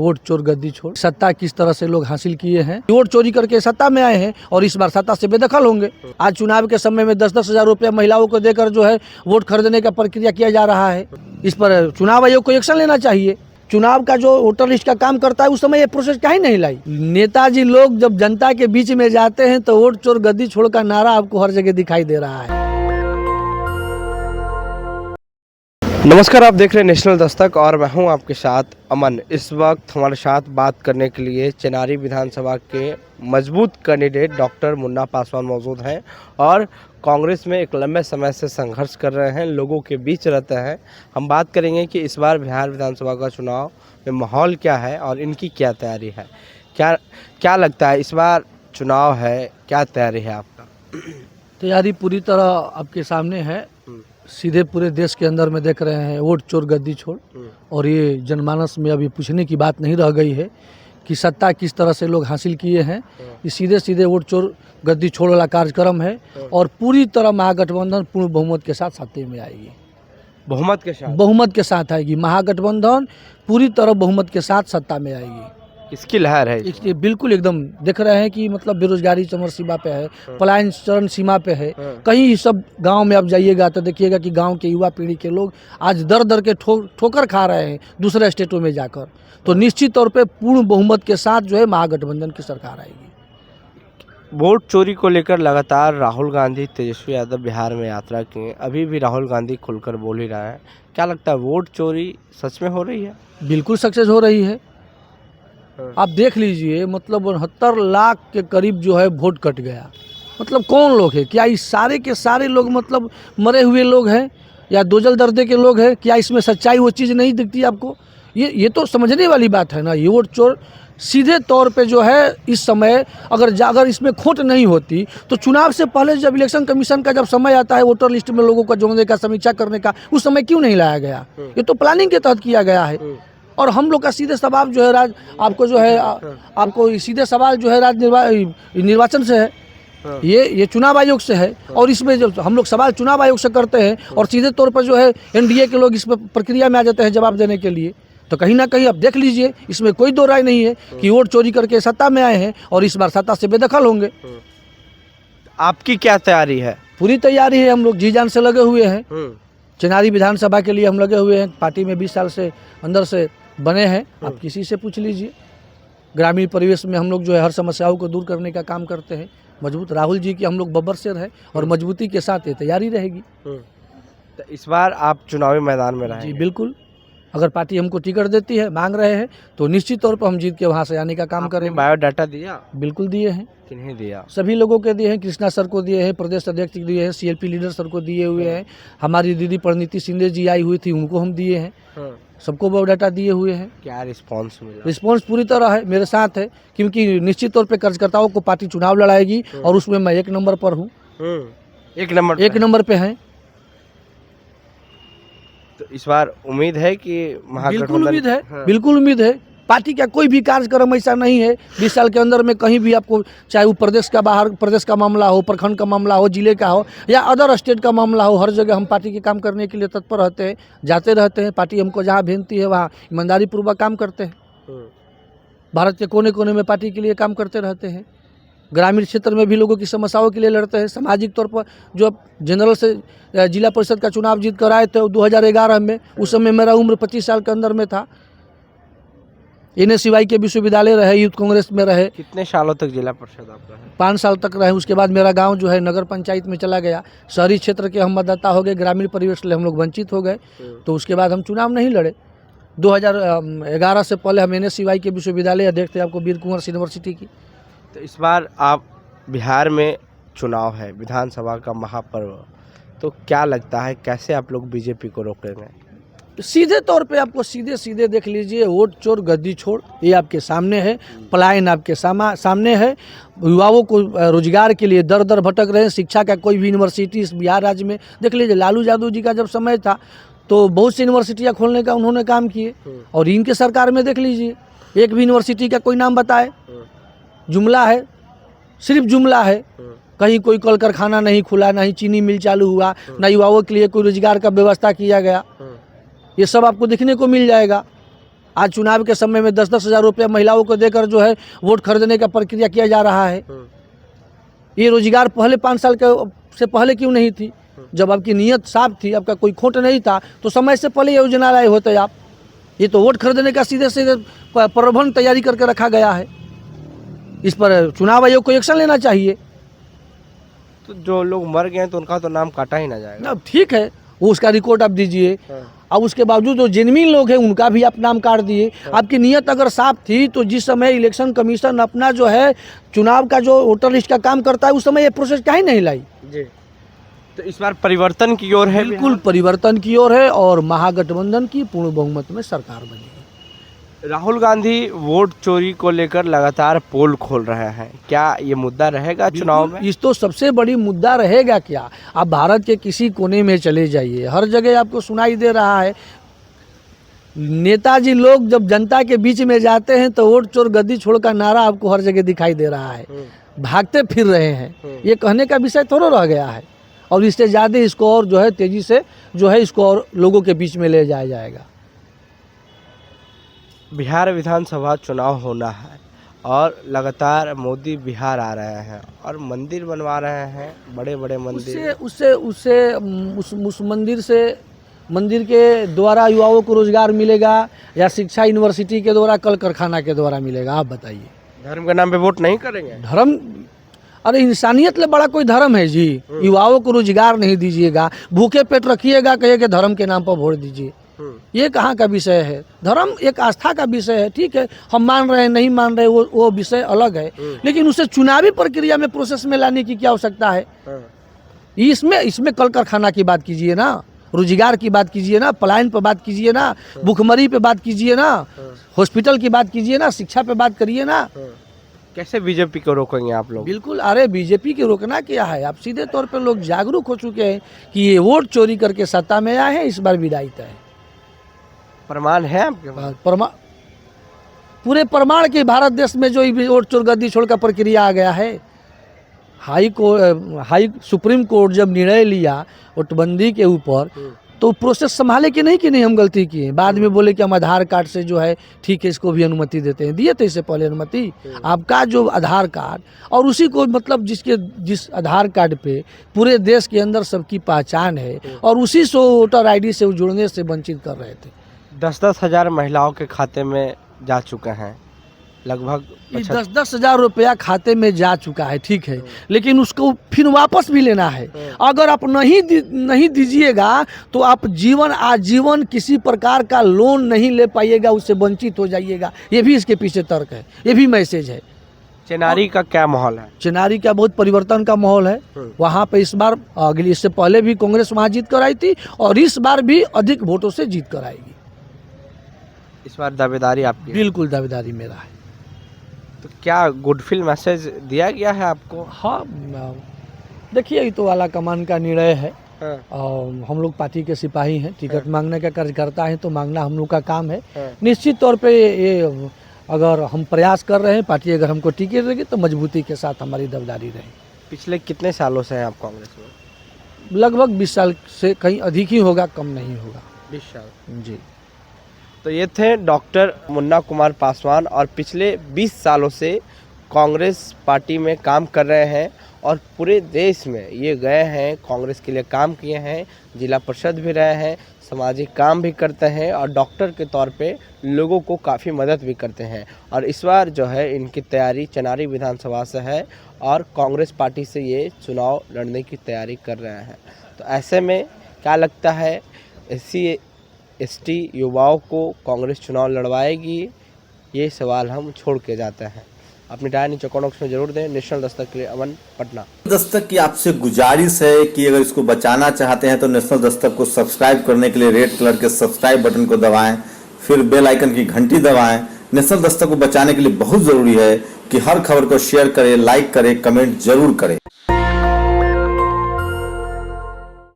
Vote चोर गद्दी छोड़ सत्ता किस तरह से लोग हासिल किए हैं, वोट चोरी करके सत्ता में आए हैं और इस बार सत्ता से बेदखल होंगे। आज चुनाव के समय में 10-10 हजार रुपया महिलाओं को देकर जो है वोट खरीदने का प्रक्रिया किया जा रहा है। इस पर चुनाव आयोग को एक्शन लेना चाहिए। चुनाव का जो वोटर लिस्ट का काम करता है उस समय ये प्रोसेस काहे नहीं लाई। नेताजी लोग जब जनता के बीच में जाते हैं तो वोट चोर गद्दी छोड़ का नारा आपको हर जगह दिखाई दे रहा है। नमस्कार, आप देख रहे हैं नेशनल दस्तक और मैं हूं आपके साथ अमन। इस वक्त हमारे साथ बात करने के लिए चेनारी विधानसभा के मजबूत कैंडिडेट डॉक्टर मुन्ना पासवान मौजूद हैं और कांग्रेस में एक लंबे समय से संघर्ष कर रहे हैं, लोगों के बीच रहते हैं। हम बात करेंगे कि इस बार बिहार विधानसभा का चुनाव में माहौल क्या है और इनकी क्या तैयारी है। क्या लगता है इस बार चुनाव है, क्या तैयारी है आपका? तैयारी पूरी तरह आपके सामने है। सीधे पूरे देश के अंदर में देख रहे हैं वोट चोर गद्दी छोड़, और ये जनमानस में अभी पूछने की बात नहीं रह गई है कि सत्ता किस तरह से लोग हासिल किए हैं। ये सीधे सीधे वोट चोर गद्दी छोड़ वाला कार्यक्रम है और पूरी तरह महागठबंधन पूर्ण बहुमत के साथ सत्ता में आएगी। बहुमत के साथ आएगी महागठबंधन, पूरी तरह बहुमत के साथ सत्ता में आएगी। इसकी लहर है इसलिए बिल्कुल एकदम देख रहे हैं कि मतलब बेरोजगारी चरम सीमा पे है, पलायन चरम सीमा पे है। कहीं सब गांव में आप जाइएगा तो देखिएगा कि गांव के युवा पीढ़ी के लोग आज दर दर के ठोकर खा रहे हैं दूसरे स्टेटों में जाकर। तो निश्चित तौर पे पूर्ण बहुमत के साथ जो है महागठबंधन की सरकार आएगी। वोट चोरी को लेकर लगातार राहुल गांधी, तेजस्वी यादव बिहार में यात्रा किए, अभी भी राहुल गांधी खुलकर बोल ही रहा है। क्या लगता है वोट चोरी सच में हो रही है? बिल्कुल सक्सेस हो रही है। आप देख लीजिए, मतलब 69 लाख के करीब जो है वोट कट गया। मतलब कौन लोग हैं? क्या इस सारे के सारे लोग मतलब मरे हुए लोग हैं या दोजल दर्दे के लोग हैं? क्या इसमें सच्चाई वो चीज़ नहीं दिखती आपको? ये तो समझने वाली बात है ना। ये वोट चोर सीधे तौर पे जो है इस समय अगर इसमें खोट नहीं होती तो चुनाव से पहले जब इलेक्शन कमीशन का जब समय आता है वोटर लिस्ट में लोगों का जोड़ने का, समीक्षा करने का, उस समय क्यों नहीं लाया गया? ये तो प्लानिंग के तहत किया गया है। और हम लोग का सीधे सवाल जो है आपको सीधे सवाल जो है निर्वाचन से है, ये चुनाव आयोग से है। और इसमें जब हम लोग सवाल चुनाव आयोग से करते हैं और सीधे तौर पर जो है एनडीए के लोग इस प्रक्रिया में आ जाते हैं जवाब देने के लिए, तो कहीं ना कहीं आप देख लीजिए इसमें कोई दो राय नहीं है कि वोट चोरी करके सत्ता में आए हैं और इस बार सत्ता से बेदखल होंगे। आपकी क्या तैयारी है? पूरी तैयारी है, हम लोग जी जान से लगे हुए हैं। चेनारी विधानसभा के लिए हम लगे हुए हैं। पार्टी में 20 साल से अंदर से बने हैं। आप किसी से पूछ लीजिए। ग्रामीण परिवेश में हम लोग जो है हर समस्याओं को दूर करने का काम करते हैं। मजबूत राहुल जी की हम लोग बब्बर शेर है और मजबूती के साथ ये तैयारी रहेगी। तो इस बार आप चुनावी मैदान में रहेंगे? जी बिल्कुल। अगर पार्टी हमको टिकट देती है, मांग रहे हैं, तो निश्चित तौर पर हम जीत के वहाँ से आने का काम करेंगे। बायोडाटा दिया? बिल्कुल दिए हैं। किन्हें दिया? सभी लोगों के दिए हैं। कृष्णा सर को दिए हैं, प्रदेश अध्यक्ष को दिए हैं, सीएलपी लीडर सर को दिए हुए हैं। हमारी दीदी परिणीति शिंदे जी आई हुई थी, उनको हम दिए हैं। सबको बायोडाटा दिए हुए हैं। क्या रिस्पांस मिला? रिस्पांस पूरी तरह है, मेरे साथ है, क्योंकि निश्चित तौर पे कार्यकर्ताओं को पार्टी चुनाव लड़ाएगी और उसमें मैं 1 नंबर पर हूँ। 1 नंबर पे है। तो इस बार उम्मीद है कि बिल्कुल उम्मीद है। बिल्कुल उम्मीद है। पार्टी का कोई भी कार्यक्रम ऐसा नहीं है 20 साल के अंदर में कहीं भी आपको, चाहे वो प्रदेश का बाहर प्रदेश का मामला हो, प्रखंड का मामला हो, जिले का हो या अदर स्टेट का मामला हो, हर जगह हम पार्टी के काम करने के लिए तत्पर रहते हैं, जाते रहते हैं। पार्टी हमको जहाँ भेजती है वहाँ ईमानदारी पूर्वक काम करते हैं। भारत के कोने कोने में पार्टी के लिए काम करते रहते हैं। ग्रामीण क्षेत्र में भी लोगों की समस्याओं के लिए लड़ते हैं। सामाजिक तौर पर जो जनरल से जिला परिषद का चुनाव जीत कर आए थे 2011 में, उस समय मेरा उम्र 25 साल के अंदर में था। NSY के विश्वविद्यालय रहे, यूथ कांग्रेस में रहे। कितने सालों तक जिला परिषद आपका है? 5 साल तक रहे। उसके बाद मेरा गांव जो है नगर पंचायत में चला गया। शहरी क्षेत्र के हम मतदाता हो गए, ग्रामीण परिवेश से हम लोग वंचित हो गए। तो उसके बाद हम चुनाव नहीं लड़े। 2011 से पहले हम NSY के विश्वविद्यालय अध्यक्ष थे, आपको वीर कुंवर यूनिवर्सिटी की। तो इस बार आप बिहार में चुनाव है, विधानसभा का महापर्व, तो क्या लगता है कैसे आप लोग बीजेपी को रोकेंगे? सीधे तौर पे आपको सीधे देख लीजिए, वोट चोर गद्दी छोड़ ये आपके सामने है। पलायन आपके सामने है। युवाओं को रोजगार के लिए दर दर भटक रहे हैं। शिक्षा का कोई भी यूनिवर्सिटी इस बिहार राज्य में देख लीजिए, लालू यादव जी का जब समय था तो बहुत सी यूनिवर्सिटियाँ खोलने का उन्होंने काम किए। और इनके सरकार में देख लीजिए, एक भी यूनिवर्सिटी का कोई नाम बताए, जुमला है, सिर्फ जुमला है। कहीं कोई कल कारखाना नहीं खुला, नहीं चीनी मिल चालू हुआ, न युवाओं के लिए कोई रोजगार का व्यवस्था किया गया। ये सब आपको देखने को मिल जाएगा। आज चुनाव के समय में 10-10 हज़ार रुपये महिलाओं को देकर जो है वोट खरीदने का प्रक्रिया किया जा रहा है। ये रोजगार पहले 5 साल के से पहले क्यों नहीं थी? जब आपकी नीयत साफ थी, आपका कोई खोट नहीं था, तो समय से पहले योजना लाए होते आप। ये तो वोट खरीदने का सीधे सीधे प्रबंध तैयारी करके रखा गया है। इस पर चुनाव आयोग को एक्शन लेना चाहिए। तो जो लोग मर गए हैं तो उनका तो नाम काटा ही ना जाएगा। अब ठीक है, वो उसका रिकॉर्ड आप दीजिए। अब उसके बावजूद जो जेन्युइन लोग हैं उनका भी आप नाम काट दिए। आपकी नीयत अगर साफ थी तो जिस समय इलेक्शन कमीशन अपना जो है चुनाव का जो वोटर लिस्ट का काम करता है, उस समय ये प्रोसेस काहे नहीं लाई? जी। तो इस बार परिवर्तन की ओर है। बिल्कुल परिवर्तन की ओर है और महागठबंधन की पूर्ण बहुमत में सरकार बनी है। राहुल गांधी वोट चोरी को लेकर लगातार पोल खोल रहे हैं, क्या ये मुद्दा रहेगा चुनाव में? इस तो सबसे बड़ी मुद्दा रहेगा। क्या आप भारत के किसी कोने में चले जाइए, हर जगह आपको सुनाई दे रहा है। नेताजी लोग जब जनता के बीच में जाते हैं तो वोट चोर गद्दी छोड़ का नारा आपको हर जगह दिखाई दे रहा है। भागते फिर रहे हैं, ये कहने का विषय थोड़ा रह गया है। और इससे ज़्यादा इसको और जो है तेजी से जो है इसको और लोगों के बीच में ले जाया जाएगा। बिहार विधानसभा चुनाव होना है और लगातार मोदी बिहार आ रहे हैं और मंदिर बनवा रहे हैं, बड़े बड़े मंदिर। उस मंदिर के द्वारा युवाओं को रोजगार मिलेगा या शिक्षा यूनिवर्सिटी के द्वारा, कल कारखाना के द्वारा मिलेगा? आप बताइए। धर्म के नाम पे वोट नहीं करेंगे? धर्म, अरे इंसानियत ले बड़ा कोई धर्म है जी? युवाओं को रोजगार नहीं दीजिएगा, भूखे पेट रखिएगा, कहिए कि धर्म के नाम पर वोट दीजिए। ये कहाँ का विषय है? धर्म एक आस्था का विषय है। ठीक है, हम मान रहे हैं नहीं मान रहे, वो विषय अलग है, लेकिन उसे चुनावी प्रक्रिया में प्रोसेस में लाने की क्या आवश्यकता है? इसमें कल कारखाना की बात कीजिए ना, रोजगार की बात कीजिए ना, पलायन पर बात कीजिए ना, भुखमरी पे बात कीजिए ना, हॉस्पिटल की बात कीजिए ना, शिक्षा पे बात करिए ना। कैसे बीजेपी को रोकेंगे आप लोग? बिल्कुल, अरे बीजेपी की रोकना क्या है? आप सीधे तौर पे लोग जागरूक हो चुके हैं कि ये वोट चोरी करके सत्ता में आए हैं, इस बार विदाई तय है। प्रमाण है आपके पास? पूरे प्रमाण के भारत देश में जो वोट चोर गद्दी छोड़ का प्रक्रिया आ गया है। सुप्रीम कोर्ट जब निर्णय लिया वोटबंदी के ऊपर, तो प्रोसेस संभाले कि नहीं हम गलती किए। बाद में बोले कि हम आधार कार्ड से जो है ठीक है इसको भी अनुमति देते हैं। दिए थे इससे पहले अनुमति? आपका जो आधार कार्ड और उसी को मतलब जिस आधार कार्ड पे पूरे देश के अंदर सबकी पहचान है और उसी से वोटर आईडी से जुड़ने से वंचित कर रहे थे। 10-10 हज़ार महिलाओं के खाते में जा चुके हैं, लगभग 10-10 हज़ार रुपया खाते में जा चुका है। ठीक है, लेकिन उसको फिर वापस भी लेना है। अगर आप नहीं दीजिएगा तो आप आजीवन किसी प्रकार का लोन नहीं ले पाइएगा, उससे वंचित हो जाइएगा। ये भी इसके पीछे तर्क है, ये भी मैसेज है। चेनारी का क्या माहौल है? चेनारी का बहुत परिवर्तन का माहौल है वहाँ पे। इस बार इससे पहले भी कांग्रेस वहाँ जीत कर आई थी और इस बार भी अधिक वोटों से जीत कर आएगी। इस बार दावेदारी आपकी? बिल्कुल दावेदारी मेरा है। तो क्या गुडविल मैसेज दिया गया है आपको? हाँ, देखिए ये तो आला कमान का निर्णय है। और हम लोग पार्टी के सिपाही हैं, टिकट मांगने का कार्यकर्ता है तो मांगना हम लोग का काम है। निश्चित तौर पे ये अगर हम प्रयास कर रहे हैं, पार्टी अगर हमको टिकट देगी तो मजबूती के साथ हमारी दावेदारी रहेगी। पिछले कितने सालों से हैं आप कांग्रेस में? लगभग 20 साल से कहीं अधिक ही होगा, कम नहीं होगा। 20 साल जी। तो ये थे डॉक्टर मुन्ना कुमार पासवान और पिछले 20 सालों से कांग्रेस पार्टी में काम कर रहे हैं और पूरे देश में ये गए हैं, कांग्रेस के लिए काम किए हैं, जिला परिषद भी रहे हैं, सामाजिक काम भी करते हैं और डॉक्टर के तौर पे लोगों को काफ़ी मदद भी करते हैं। और इस बार जो है इनकी तैयारी चेनारी विधानसभा से है और कांग्रेस पार्टी से ये चुनाव लड़ने की तैयारी कर रहे हैं। तो ऐसे में क्या लगता है, SC/ST युवाओं को कांग्रेस चुनाव लड़वाएगी? ये सवाल हम छोड़ के जाते हैं। अपनी राय नीचे कमेंट बॉक्स में जरूर दें। नेशनल दस्तक के लिए अमन, पटना। दस्तक की आपसे गुजारिश है कि अगर इसको बचाना चाहते हैं तो नेशनल दस्तक को सब्सक्राइब करने के लिए रेड कलर के सब्सक्राइब बटन को दबाएं, फिर बेल आइकन की घंटी दबाएं। नेशनल दस्तक को बचाने के लिए बहुत जरूरी है कि हर खबर को शेयर करें, लाइक करें, कमेंट जरूर करें।